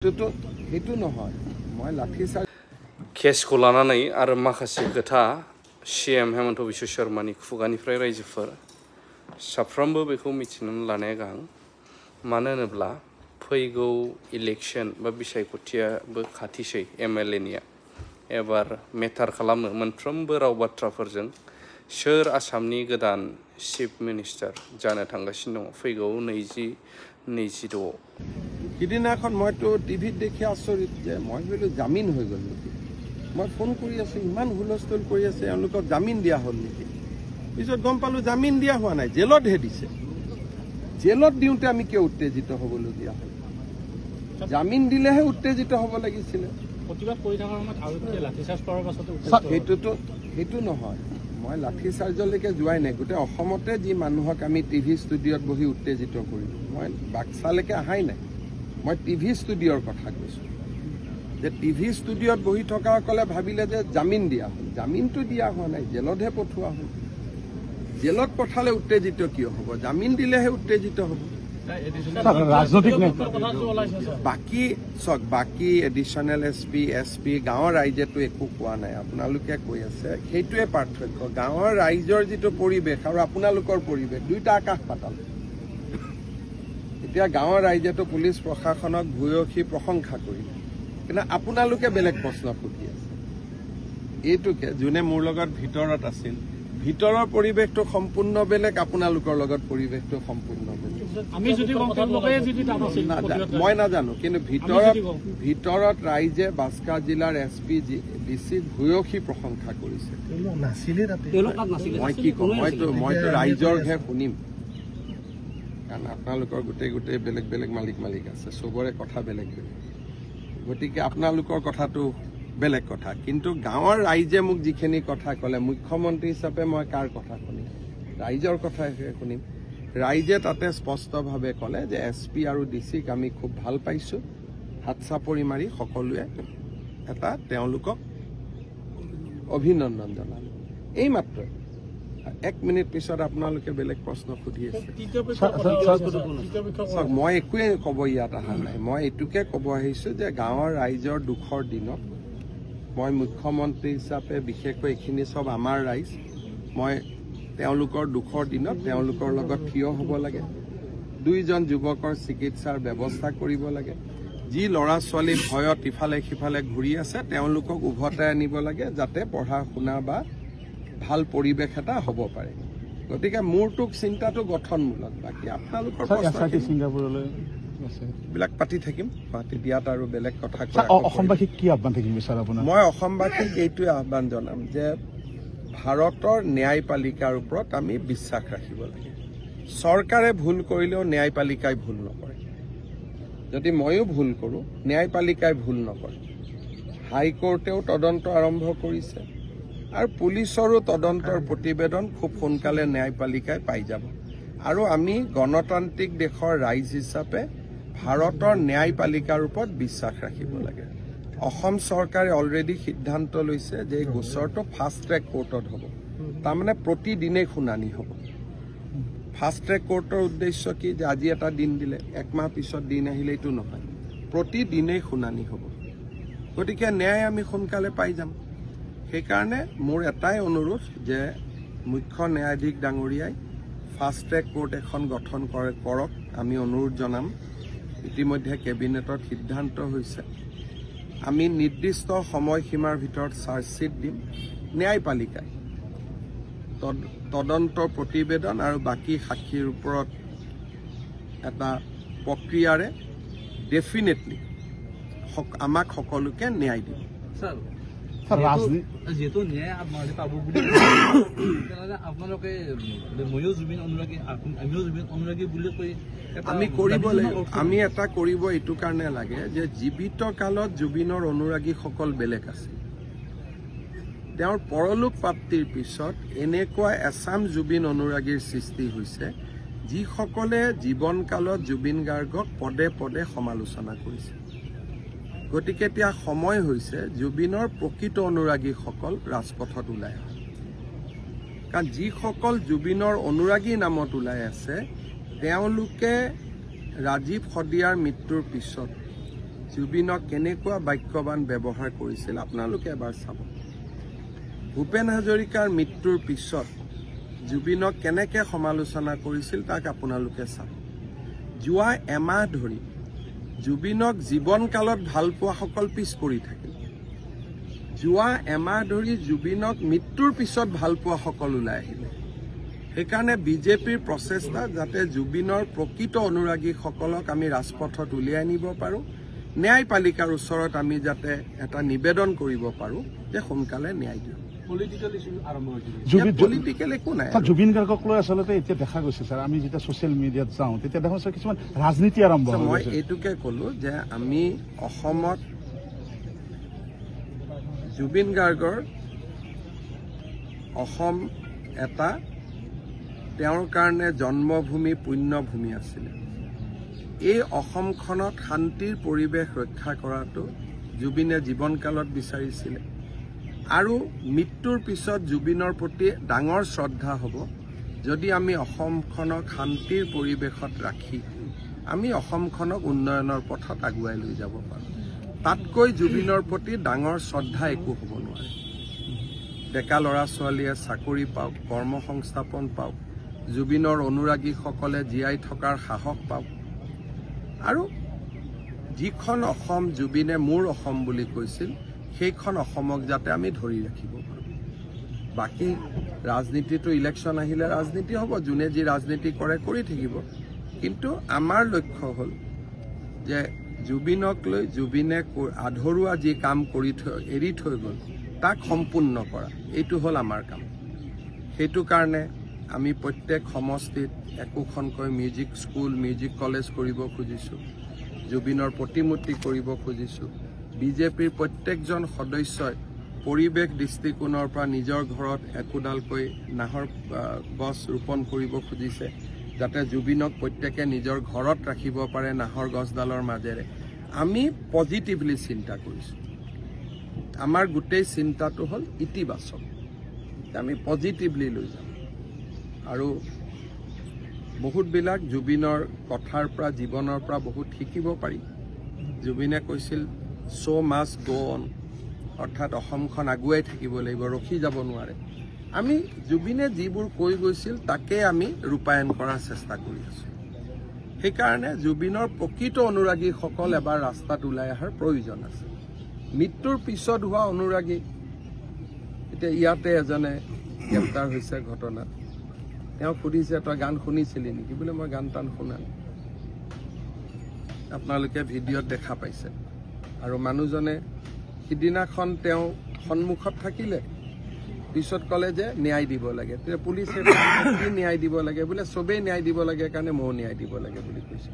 हेतु নহয় মই লাঠি চাৰ केसखौ लानानै आरो माखासे खोथा सीएम हेमन्त बिश्व शर्मानि खुगानिफ्राय रायजोफोर साफ्रोमबो बेखौ मिथिनानै लानाया गाहाम मानो होनोब्ला फैगौ इलेक्शन बा बिसायख'थियाबो खाथिसै एमएलए निया एबार मेटार खालामो मोनफ्रोमबो राव बाथ्राफोरजों सोर आसामनि गोदान चिफ मिनिस्टार जानो थांगासिनो दङ फैगौ 2026 সিদিনাখন মইতো টিভিত দেখি আচৰিত যে মই বোলো জামিন হৈ গ'ল নেকি মই ফোন কৰি আছো ইমান হুলস্থুল কৰি আছে এওঁলোকক জামিন দিয়া হ'ল নেকি পিছত গম পালো জামিন দিয়া হোৱা নাই জেলতহে দিছে জেলত দিওঁতে আমি কিয় উত্তেজিত হ'বলগীয়া হ'ল জামিন দিলেহে উত্তেজিত হ'ব লাগিছিলে প্ৰতিবাদ কৰি থকাৰ সময়ত আৰু লাঠিচাৰ্জ কৰাৰ পাছতে সেইটো নহয় মই লাঠিচাৰ্জলৈকে যোৱাই নাই গোটেই অসমতে যি মানুহক আমি টিভি ষ্টুডিঅ'ত বহি উত্তেজিত কৰিলো মই বাক্সালৈকে আহাই নাই মই টিভি ষ্টুডিঅ'ৰ কথা কৈছো যে টিভি ষ্টুডিঅ'ত বহি থকাসকলে ভাবিলে যে জামিন দিয়া হ'ল জামিনটো দিয়া হোৱা নাই জেলতহে পঠোৱা হ'ল জেলত পঠালে উত্তেজিত কিয় হ'ব জামিন দিলেহে উত্তেজিত হ'ব বাকী এডিশ্যনেল এছপি গাঁৱৰ ৰাইজেতো একো কোৱা নাই আপোনালোকে কৈ আছে সেইটোৱে পাৰ্থক্য গাঁৱৰ ৰাইজৰ যিটো পৰিৱেশ আৰু আপোনালোকৰ পৰিৱেশ দুইটা আকাশ পাতাল এতিয়া গাঁৱৰ ৰাইজেতো পুলিচ প্ৰশাসনক ভূয়সী প্ৰশংসা কৰিলে কিন্তু আপোনালোকে বেলেগ প্ৰশ্ন সুধি আছে এইটোকে যোনে মোৰ লগত ভিতৰত আছিল ভিতৰৰ পৰিৱেশটো সম্পূৰ্ণ বেলেগ আপোনালোকৰ লগত পৰিৱেশটো সম্পূৰ্ণ বেলেগ মই নাজানো কিন্তু ভিতৰত ৰাইজে বাস্কা জিলাৰ এছপি ডিচিক ভূয়সী প্ৰশংসা কৰিছে মই কি কম মইতো ৰাইজৰহে শুনিম কাৰণ আপোনালোকৰ গোটেই বেলেগ বেলেগ মালিক আছে চবৰে কথা বেলেগ বেলেগ গতিকে আপোনালোকৰ কথাটো বেলেগ কথা কিন্তু গাঁৱৰ ৰাইজে মোক যিখিনি কথা ক'লে মুখ্যমন্ত্ৰী হিচাপে মই কাৰ কথা শুনিম ৰাইজৰ কথাহে শুনিম ৰাইজে তাতে স্পষ্টভাৱে ক'লে যে এছপি আৰু ডিচিক আমি খুব ভাল পাইছো হাত চাপৰি মাৰি সকলোৱে এটা তেওঁলোকক অভিনন্দন জনালো এই মাত্ৰ 1 মিনিট পিছত আপোনালোকে বেলেগ প্ৰশ্ন সুধি আছে মই একোৱে ক'ব ইয়াত অহা নাই মই এইটোকে ক'ব আহিছো যে গাঁৱৰ ৰাইজৰ দুখৰ দিনত মই মুখ্যমন্ত্ৰী হিচাপে বিশেষকৈ এইখিনি সব আমাৰ ৰাইজ মই তেওঁলোকৰ দুখৰ দিনত তেওঁলোকৰ লগত থিয় হ'ব লাগে দুইজন যুৱকৰ চিকিৎসাৰ ব্যৱস্থা কৰিব লাগে যি ল'ৰা ছোৱালী ভয়ত ইফালে সিফালে ঘূৰি আছে তেওঁলোকক উভতাই আনিব লাগে যাতে পঢ়া শুনা বা ভাল পৰিৱেশ এটা হ'ব পাৰে গতিকে মোৰটোক চিন্তাটো গঠনমূলক বাকি আপোনালোকৰ বিলাক পাতি থাকিম পাতি দিয়াত আৰু বেলেগ কথা অসমবাসীক কি আহ্বান থাকিম বিচাৰ আপোনাৰ মই অসমবাসীক এইটোৱে আহ্বান জনাম যে ভাৰতৰ ন্যায়পালিকাৰ ওপৰত আমি বিশ্বাস ৰাখিব লাগে চৰকাৰে ভুল কৰিলেও ন্যায়পালিকাই ভুল নকৰে যদি ময়ো ভুল কৰোঁ ন্যায়পালিকাই ভুল নকৰে হাইকোৰ্টেও তদন্ত আৰম্ভ কৰিছে আৰু পুলিচৰো তদন্তৰ প্ৰতিবেদন খুব সোনকালে ন্যায়পালিকাই পাই যাব আৰু আমি গণতান্ত্ৰিক দেশৰ ৰাইজ হিচাপে ভাৰতৰ ন্যায়পালিকাৰ ওপৰত বিশ্বাস ৰাখিব লাগে অসম চৰকাৰে অলৰেডি সিদ্ধান্ত লৈছে যে এই গোচৰটো ফাষ্ট ট্ৰেক কোৰ্টত হ'ব তাৰমানে প্ৰতিদিনেই শুনানি হ'ব ফাষ্ট ট্ৰেক কোৰ্টৰ উদ্দেশ্য কি যে আজি এটা দিন দিলে একমাহ পিছত দিন আহিলে এইটো নহয় প্ৰতিদিনেই শুনানি হ'ব গতিকে ন্যায় আমি সোনকালে পাই যাম সেইকাৰণে মোৰ এটাই অনুৰোধ যে মুখ্য ন্যায়াধীশ ডাঙৰীয়াই ফাষ্ট ট্ৰেক কোৰ্ট এখন গঠন কৰক আমি অনুৰোধ জনাম ইতিমধ্যে কেবিনেটত সিদ্ধান্ত হৈছে আমি নিৰ্দিষ্ট সময়সীমাৰ ভিতৰত চাৰ্জশ্বিট দিম ন্যায়পালিকাই তদন্তৰ প্ৰতিবেদন আৰু বাকী সাক্ষীৰ ওপৰত এটা প্ৰক্ৰিয়াৰে ডেফিনেটলি আমাক সকলোকে ন্যায় দিব যেহেতু ন্যায় পাব বুলি আপোনালোকে ময়ো জুবিন অনুৰাগী আমিও জুবিন অনুৰাগী বুলি কৈ আমি এটা কৰিব এইটো কাৰণে লাগে যে জীৱিত কালত জুবিনৰ অনুৰাগীসকল বেলেগ আছে তেওঁৰ পৰলোক প্ৰাপ্তিৰ পিছত এনেকুৱা এছাম জুবিন অনুৰাগীৰ সৃষ্টি হৈছে যিসকলে জীৱনকালত জুবিন গাৰ্গক পদে পদে সমালোচনা কৰিছে গতিকে এতিয়া সময় হৈছে জুবিনৰ প্ৰকৃত অনুৰাগীসকল ৰাজপথত ওলাই আহে কাৰণ যিসকল জুবিনৰ অনুৰাগী নামত ওলাই আছে তেওঁলোকে ৰাজীৱ শদিয়াৰ মৃত্যুৰ পিছত জুবিনক কেনেকুৱা বাক্যবান ব্যৱহাৰ কৰিছিল আপোনালোকে এবাৰ চাব ভূপেন হাজৰিকাৰ মৃত্যুৰ পিছত জুবিনক কেনেকৈ সমালোচনা কৰিছিল তাক আপোনালোকে চাব যোৱা এমাহ ধৰি জুবিনক জীৱনকালত ভাল পোৱাসকল পিছ পৰি থাকিল যোৱা এমাহ ধৰি জুবিনক মৃত্যুৰ পিছত ভাল পোৱাসকল ওলাই আহিলে সেইকাৰণে বিজেপিৰ প্ৰচেষ্টা যাতে জুবিনৰ প্ৰকৃত অনুৰাগীসকলক আমি ৰাজপথত উলিয়াই নিব পাৰোঁ ন্যায়পালিকাৰ ওচৰত আমি যাতে এটা নিবেদন কৰিব পাৰোঁ যে সোনকালে ন্যায় দিয়ক পলিটিকেল ইস্যু আৰম্ভ হৈছিল পলিটিকেল একো নাই জুবিন গাৰ্গক লৈ আচলতে এতিয়া দেখা গৈছে ছাৰ আমি যেতিয়া ছচিয়েল মিডিয়াত যাওঁ তেতিয়া দেখা গৈছে কিছুমান ৰাজনীতি আৰম্ভ হৈ মই গৈছে এইটোকে ক'লো যে আমি অসমত জুবিন গাৰ্গৰ অসম এটা তেওঁৰ কাৰণে জন্মভূমি পুণ্যভূমি আছিলে এই অসমখনত শান্তিৰ পৰিৱেশ ৰক্ষা কৰাটো জুবিনে জীৱনকালত বিচাৰিছিলে আৰু মৃত্যুৰ পিছত জুবিনৰ প্ৰতি ডাঙৰ শ্ৰদ্ধা হ'ব যদি আমি অসমখনক শান্তিৰ পৰিৱেশত ৰাখি আমি অসমখনক উন্নয়নৰ পথত আগুৱাই লৈ যাব পাৰোঁ তাতকৈ জুবিনৰ প্ৰতি ডাঙৰ শ্ৰদ্ধা একো হ'ব নোৱাৰে ডেকা ল'ৰা ছোৱালীয়ে চাকৰি পাওক কৰ্মসংস্থাপন পাওক জুবিনৰ অনুৰাগীসকলে জীয়াই থকাৰ সাহস পাওক আৰু যিখন অসম জুবিনে মোৰ অসম বুলি কৈছিল সেইখন অসমক যাতে আমি ধৰি ৰাখিব পাৰোঁ বাকী ৰাজনীতিটো ইলেকশ্যন আহিলে ৰাজনীতি হ'ব যোনে যি ৰাজনীতি কৰে কৰি থাকিব কিন্তু আমাৰ লক্ষ্য হ'ল যে জুবিনক লৈ জুবিনে আধৰুৱা যি কাম কৰি এৰি থৈ গ'ল তাক সম্পূৰ্ণ কৰা এইটো হ'ল আমাৰ কাম সেইটো কাৰণে আমি প্ৰত্যেক সমষ্টিত একোখনকৈ মিউজিক স্কুল মিউজিক কলেজ কৰিব খুজিছোঁ জুবিনৰ প্ৰতিমূৰ্তি কৰিব খুজিছোঁ বিজেপিৰ প্ৰত্যেকজন সদস্যই পৰিৱেশ দৃষ্টিকোণৰ পৰা নিজৰ ঘৰত একোডালকৈ নাহৰ গছ ৰোপণ কৰিব খুজিছে যাতে জুবিনক প্ৰত্যেকে নিজৰ ঘৰত ৰাখিব পাৰে নাহৰ গছডালৰ মাজেৰে আমি পজিটিভলি চিন্তা কৰিছোঁ আমাৰ গোটেই চিন্তাটো হ'ল ইতিবাচক আমি পজিটিভলি লৈ যাম আৰু বহুতবিলাক জুবিনৰ কথাৰ পৰা জীৱনৰ পৰা বহুত শিকিব পাৰি জুবিনে কৈছিল চ' মাষ্ট গ' অন অৰ্থাৎ অসমখন আগুৱাই থাকিব লাগিব ৰখি যাব নোৱাৰে আমি জুবিনে যিবোৰ কৈ গৈছিল তাকে আমি ৰূপায়ণ কৰাৰ চেষ্টা কৰি আছোঁ সেইকাৰণে জুবিনৰ প্ৰকৃত অনুৰাগীসকল এবাৰ ৰাস্তাত ওলাই অহাৰ প্ৰয়োজন আছে মৃত্যুৰ পিছত হোৱা অনুৰাগী এতিয়া ইয়াতে এজনে গ্ৰেপ্তাৰ হৈছে ঘটনাত তেওঁ সুধিছে তই গান শুনিছিলি নেকি বোলে মই গান টান শুনা আপোনালোকে ভিডিঅ'ত দেখা পাইছে আৰু মানুহজনে সিদিনাখন তেওঁ সন্মুখত থাকিলে পিছত ক'লে যে ন্যায় দিব লাগে তেতিয়া পুলিচে কি ন্যায় দিব লাগে বোলে চবেই ন্যায় দিব লাগে কাৰণে ময়ো ন্যায় দিব লাগে বুলি কৈছে